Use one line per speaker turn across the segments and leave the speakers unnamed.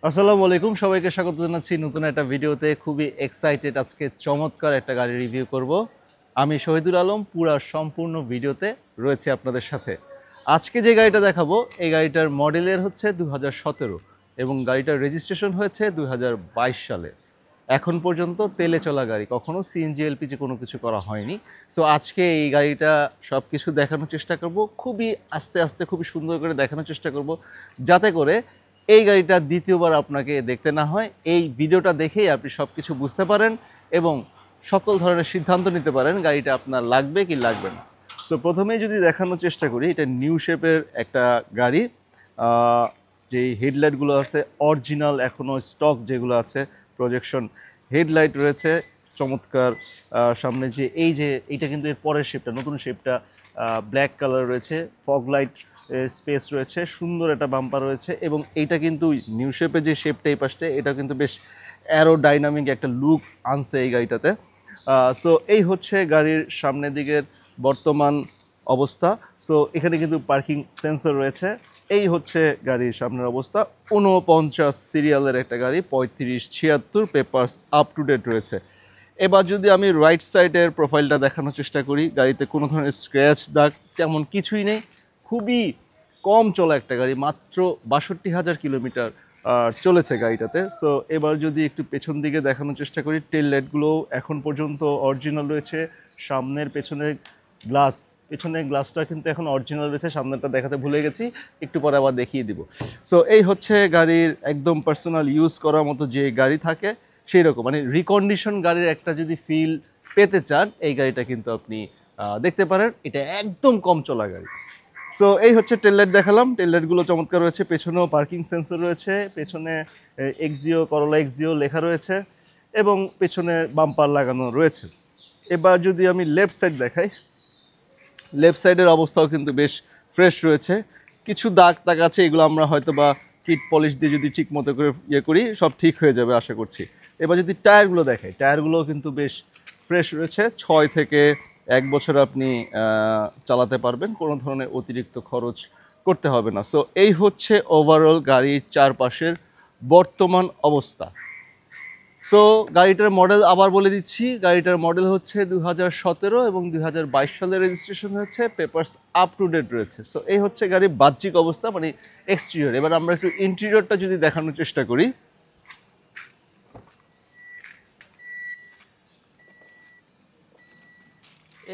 আসসালামু আলাইকুম, সবাইকে স্বাগত জানাচ্ছি নতুন একটা ভিডিওতে। খুবই এক্সাইটেড, আজকে চমৎকার একটা গাড়ি রিভিউ করব। আমি শহীদুল আলম, পুরা সম্পূর্ণ ভিডিওতে রয়েছে আপনাদের সাথে। আজকে যে গাড়িটা দেখাবো এই গাড়িটার মডেলের হচ্ছে 2017 এবং গাড়িটার রেজিস্ট্রেশন হয়েছে 2022 সালে। এখন পর্যন্ত তেলে চলা গাড়ি, কখনো সিএনজি এলপিজি কোনো কিছু করা হয়নি। সো আজকে এই গাড়িটা সব কিছু দেখানোর চেষ্টা করব, খুবই আস্তে আস্তে খুবই সুন্দর করে দেখানোর চেষ্টা করব, যাতে করে এই গাড়িটা দ্বিতীয়বার আপনাকে দেখতে না হয়। এই ভিডিওটা দেখেই আপনি সব কিছু বুঝতে পারেন এবং সকল ধরনের সিদ্ধান্ত নিতে পারেন গাড়িটা আপনার লাগবে কি লাগবে না। সো প্রথমেই যদি দেখানোর চেষ্টা করি, এটা নিউ শেপের একটা গাড়ি। যেই হেডলাইটগুলো আছে অরিজিনাল, এখনও স্টক যেগুলো আছে, প্রজেকশন হেডলাইট রয়েছে চমৎকার। সামনে যে এইটা কিন্তু এর পরের শেপটা, নতুন শেপটা, ব্ল্যাক কালার রয়েছে, ফগ লাইট স্পেস রয়েছে, সুন্দর একটা বাম্পার রয়েছে এবং এইটা কিন্তু নিউ শেপের যে শেপটা এই পাশে, এটা কিন্তু বেশ অ্যারোডাইনামিক একটা লুক আনছে এই গাড়িটাতে। সো এই হচ্ছে গাড়ির সামনের দিকের বর্তমান অবস্থা। সো এখানে কিন্তু পার্কিং সেন্সর রয়েছে। এই হচ্ছে গাড়ির সামনের অবস্থা। 49 সিরিয়ালের একটা গাড়ি, 3576 পেপারস আপ টু ডেট রয়েছে। এবার যদি আমি রাইট সাইডের প্রোফাইলটা দেখানোর চেষ্টা করি, গাড়িতে কোনো ধরনের স্ক্র্যাচ দাগ তেমন কিছুই নেই। খুবই কম চলা একটা গাড়ি, মাত্র 62,000 কিলোমিটার চলেছে গাড়িটাতে। সো এবার যদি একটু পেছন দিকে দেখানোর চেষ্টা করি, টেল লাইটগুলো এখন পর্যন্ত অরিজিনাল রয়েছে। সামনের পেছনের গ্লাসটা কিন্তু এখন অরিজিনাল রয়েছে, সামনেরটা দেখাতে ভুলে গেছি, একটু পরে আবার দেখিয়ে দিব। সো এই হচ্ছে গাড়ির একদম পার্সোনাল ইউজ করার মতো যে গাড়ি থাকে সেই রকম, মানে রিকন্ডিশন গাড়ির একটা যদি ফিল পেতে চান এই গাড়িটা কিন্তু আপনি দেখতে পারেন। এটা একদম কম চলা গাড়ি। সো এই হচ্ছে টেললাইট দেখালাম, টেললাইটগুলো চমৎকার রয়েছে, পেছনেও পার্কিং সেন্সর রয়েছে, পেছনে করোলা এক্সিও লেখা রয়েছে এবং পেছনে বাম্পার লাগানো রয়েছে। এবার যদি আমি লেফট সাইড দেখাই, লেফট সাইডের অবস্থাও কিন্তু বেশ ফ্রেশ রয়েছে। কিছু দাগ আছে, এগুলো আমরা হয়তো বা কিট পলিশ দিয়ে যদি ঠিক মতো করে করি সব ঠিক হয়ে যাবে আশা করছি। এবার যদি টায়ারগুলো দেখাই, টায়ারগুলোও কিন্তু বেশ ফ্রেশ রয়েছে। 6 থেকে 1 বছর আপনি চালাতে পারবেন, কোনো ধরনের অতিরিক্ত খরচ করতে হবে না। সো এই হচ্ছে ওভারঅল গাড়ির চারপাশের বর্তমান অবস্থা। সো গাড়িটার মডেল আবার বলে দিচ্ছি, গাড়িটার মডেল হচ্ছে 2017 এবং 2022 সালে রেজিস্ট্রেশন হয়েছে, পেপারস আপ টু ডেট রয়েছে। সো এই হচ্ছে গাড়ির বাহ্যিক অবস্থা, মানে এক্সটেরিয়র। এবার আমরা একটু ইন্টেরিয়রটা যদি দেখানোর চেষ্টা করি,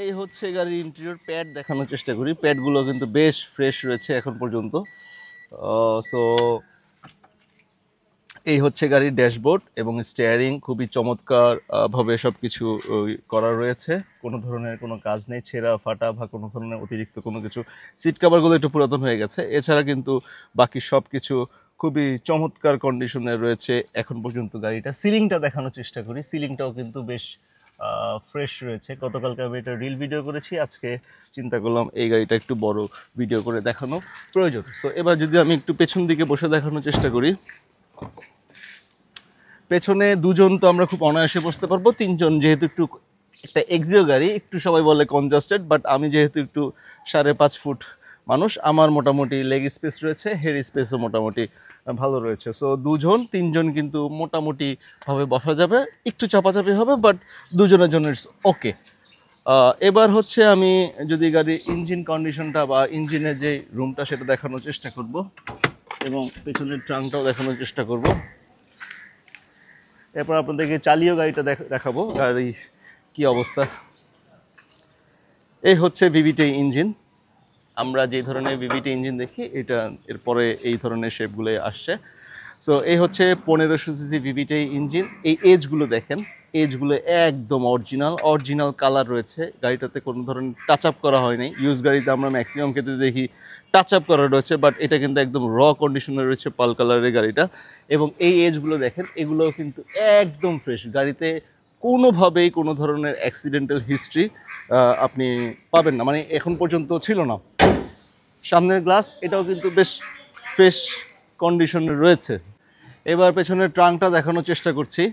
এই হচ্ছে গাড়ির ইন্টেরিয়র। প্যাড দেখানোর চেষ্টা করি, প্যাডগুলো কিন্তু বেশ ফ্রেশ রয়েছে এখন পর্যন্ত। সো এই হচ্ছে গাড়ির ড্যাশবোর্ড এবং স্টিয়ারিং, খুবই চমৎকার ভাবে সব কিছু করা রয়েছে। কোনো ধরনের কোনো কাজ নেই, ছেঁড়া ফাটা বা কোনো ধরনের অতিরিক্ত কোনো কিছু। সিট কাভারগুলো একটু পুরাতন হয়ে গেছে, এছাড়া কিন্তু বাকি সব কিছু খুবই চমৎকার কন্ডিশনে রয়েছে এখন পর্যন্ত গাড়িটা। সিলিংটা দেখানোর চেষ্টা করি, সিলিংটাও কিন্তু বেশ ফ্রেশ রয়েছে। গতকালকে আমি এটা রিল ভিডিও করেছি, আজকে চিন্তা করলাম এই গাড়িটা একটু বড় ভিডিও করে দেখানো প্রয়োজন। সো এবার যদি আমি একটু পেছন দিকে বসে দেখানোর চেষ্টা করি, পেছনে দুজন তো আমরা খুব অনায়াসে বসতে পারবো, তিনজন যেহেতু একটু একটা এক্সিও গাড়ি, একটু সবাই বলে কনজাস্টেড, বাট আমি যেহেতু একটু 5.5 ফুট মানুষ, আমার মোটামুটি লেগ স্পেস রয়েছে, হেড স্পেসও মোটামুটি ভালো রয়েছে। সো তিনজন কিন্তু মোটামুটিভাবে বসা যাবে, একটু চাপাচাপি হবে, বাট দুজনের জন্য ইটস ওকে। এবার হচ্ছে আমি যদি গাড়ির ইঞ্জিন কন্ডিশনটা বা ইঞ্জিনের যে রুমটা সেটা দেখানোর চেষ্টা করব এবং পেছনের ট্রাঙ্কটাও দেখানোর চেষ্টা করব। এরপর আপনাদেরকে চালিয়েও গাড়িটা দেখাবো গাড়ি কি অবস্থা। এই হচ্ছে ভিভিটি ইঞ্জিন, আমরা যে ধরনের ভিভিটি ইঞ্জিন দেখি এটা এরপরে এই ধরনের শেপগুলো আসছে। সো এই হচ্ছে 1500 সিসি ভিভিটি ইঞ্জিন। এই এজগুলো দেখেন, এজগুলো একদম অরিজিনাল কালার রয়েছে গাড়িটাতে, কোনো ধরনের টাচ আপ করা হয়নি। ইউজ গাড়িতে আমরা ম্যাক্সিমাম ক্ষেত্রে দেখি টাচ আপ করা রয়েছে, বাট এটা কিন্তু একদম র কন্ডিশনে রয়েছে, পাল কালারের গাড়িটা। এবং এই এজগুলো দেখেন, এগুলোও কিন্তু একদম ফ্রেশ। গাড়িতে কোনোভাবেই কোনো ধরনের অ্যাক্সিডেন্টাল হিস্ট্রি আপনি পাবেন না, মানে এখন পর্যন্ত ছিল না। সামনের গ্লাস এটাও কিন্তু বেশ ফ্রেশ কন্ডিশনে রয়েছে। এবার পেছনের ট্রাঙ্কটা দেখানোর চেষ্টা করছি,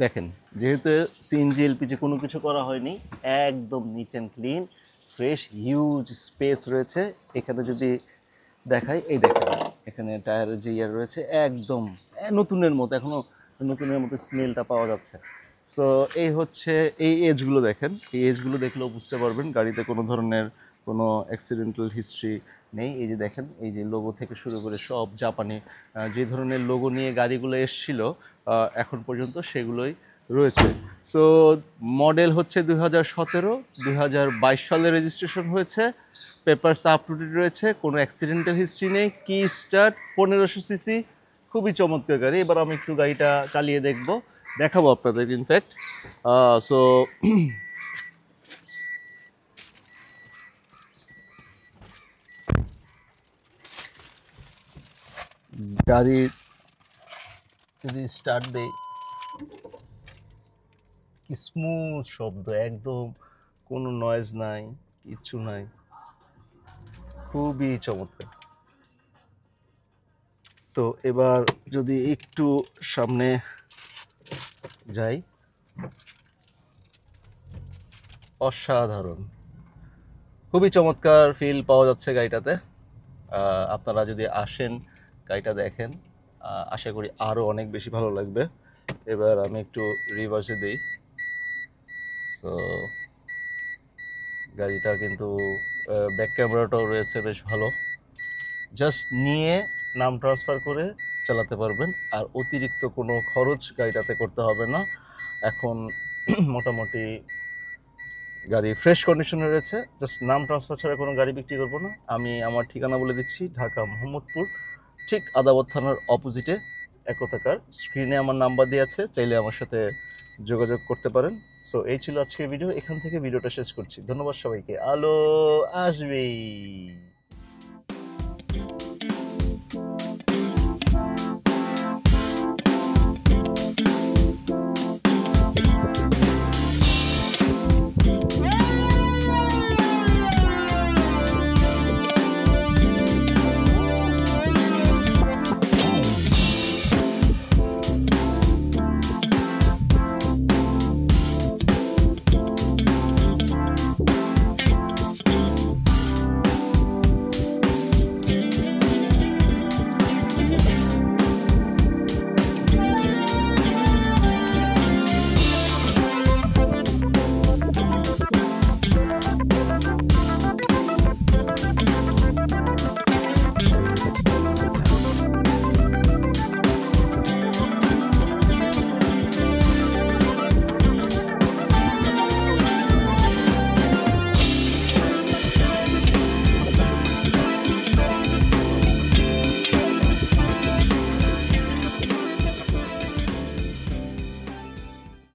দেখেন যেহেতু সিএনজি এলপিজি কোনো কিছু করা হয়নি, একদম neat and clean, fresh, huge space রয়েছে। এখানে যদি দেখাই, এই দেখেন এখানে টায়ারের যে ইয়ার রয়েছে একদম নতুনের মতো, এখনো নতুনের মতো স্মেলটা পাওয়া যাচ্ছে। সো এই হচ্ছে এই এজগুলো দেখেন, এই এজগুলো দেখলেও বুঝতে পারবেন গাড়িতে কোনো ধরনের কোনো অ্যাক্সিডেন্টাল হিস্ট্রি নেই। এই যে দেখেন, এই যে লোগো থেকে শুরু করে সব জাপানি যে ধরনের লোগো নিয়ে গাড়িগুলো এসছিল এখন পর্যন্ত সেগুলোই রয়েছে। সো মডেল হচ্ছে 2017, 2022 সালে রেজিস্ট্রেশন হয়েছে, পেপারস আপ টু ডেট রয়েছে, কোনো অ্যাক্সিডেন্টাল হিস্ট্রি নেই, কি স্টার্ট, 1500 সিসি, খুবই চমৎকার গাড়ি। এবার আমি একটু গাড়িটা চালিয়ে দেখাবো আপনাদের ইনফ্যাক্ট। সো গাড়ির যদি স্টার্ট দেই, কি স্মুথ শব্দ, একদম কোনো নয়েজ নাই, কিচ্ছু নাই, খুবই চমৎকার। তো এবার যদি একটু সামনে যাই, অসাধারণ, খুবই চমৎকার ফিল পাওয়া যাচ্ছে গাড়িটাতে। আপনারা যদি আসেন গাড়িটা দেখেন, আশা করি আরও অনেক বেশি ভালো লাগবে। এবার আমি একটু রিভার্সে দিই। সো গাড়িটা কিন্তু ব্যাক ক্যামেরাটাও রয়েছে বেশ ভালো, জাস্ট নিয়ে নাম ট্রান্সফার করে চালাতে পারবেন, আর অতিরিক্ত কোনো খরচ গাড়িটাতে করতে হবে না। এখন মোটামুটি গাড়ি ফ্রেশ কন্ডিশনে রয়েছে, জাস্ট নাম ট্রান্সফার ছাড়া কোনো গাড়ি বিক্রি করবো না। আমি আমার ঠিকানা বলে দিচ্ছি, ঢাকা মোহাম্মদপুর, ঠিক আদাবর থানার অপোজিটে একতাকার। স্ক্রিনে আমার নাম্বার দেওয়া আছে, চাইলে আমার সাথে যোগাযোগ করতে পারেন। সো এই ছিল আজকের ভিডিও, এখান থেকে ভিডিওটা শেষ করছি। ধন্যবাদ সবাইকে। আলো আসবেই।